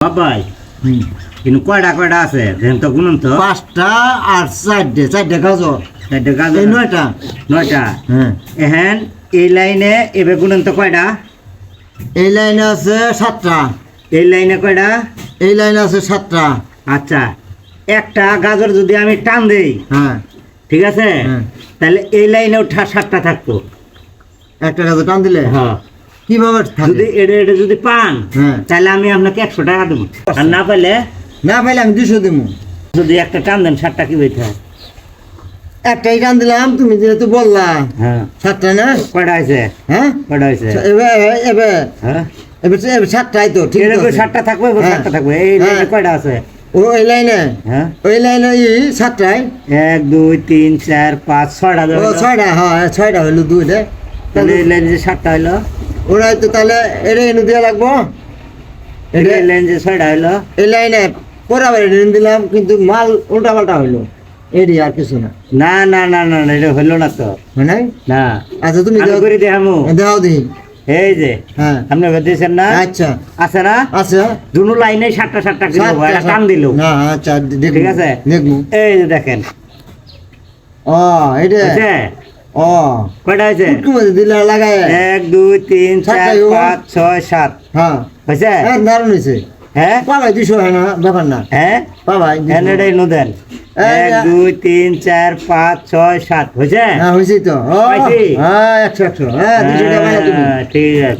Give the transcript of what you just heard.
বাবাই কিন্তু কয়টা কয়টা আছে দেখেন তো গুনুন তো 5টা আর 4টে গাজর চারটে গাজর এই 9টা 9টা হ্যাঁ এহেন এই লাইনে এবে গুনুন তো কয়টা এই লাইনে আছে 7টা এই লাইনে কয়টা এই লাইনে আছে 7টা আচ্ছা একটা গাজর যদি আমি টান দেই হ্যাঁ ঠিক আছে হ্যাঁ। তাহলে এই লাইনেও 7টা থাকতো একটা গাজর টান দিলে হ্যাঁ কিভাবে থাকে? যদি এটা যদি পান হ্যাঁ তাহলে আমি আপনাকে 100 টাকা দেবো আর না পাইলে না পাইলে আমি 200 দেবো যদি একটা টান দেন 7টা কি বইতে হয় একটাই টান দিলাম তুমি যেহেতু বললা হ্যাঁ 7টা না কয়টা আছে হ্যাঁ কয়টা আছে এবার এবার হ্যাঁ এবার 7টাই তো ঠিক এরকম আছে 7টা থাকবে হ্যাঁ। 7টা থাকবে এই হ্যাঁ। লাইনে কয়টা আছে ওই লাইনে হ্যাঁ ওই লাইনে 7টাই 1 2 3 4 5 6টা ও ধরো 6টা হ্যাঁ 6টা হলো 2টা তাহলে এই লাইনে যে 7টা হলো ওরাই তো তাহলে এটা এনে দেওয়া লাগবো এটা এই লাইনে যে 6টা হলো এই লাইনে পরাবার এনে দিলাম কিন্তু মাল উল্টা পাল্টা হইলো এডি আর কিছু না না না না না না, এটা হলো না তো হয় নাই না আচ্ছা তুমি আমি করে দেখামু দাও দি এই যে হ্যাঁ আপনি বলতেছেন না আচ্ছা আছে না আচ্ছা দুনো লাইনে 7টা কিলো এটা টান দিল না আচ্ছা দেখো ঠিক আছে দেখবো এই যে দেখেন ও এটা আছে ও কয়টা আছে কুটকুমে দিলে লাগায় 1 2 3 সাতটাই 4 হবো। 5 6 7 হ্যাঁ হয়েছে হ্যাঁ দারুণ হয়েছে হ্যাঁ পাবাই 200 হয় না ব্যাপার না হ্যাঁ পাবাই এটাই নো দেন এই 1 2 3 4 5 6 7 হয়েছে হ্যাঁ হয়েছে তো ও পাইছি? হ্যাঁ 100 হ্যাঁ 200 টাকা পাইলা তুমি হ্যাঁ, ঠিক আছে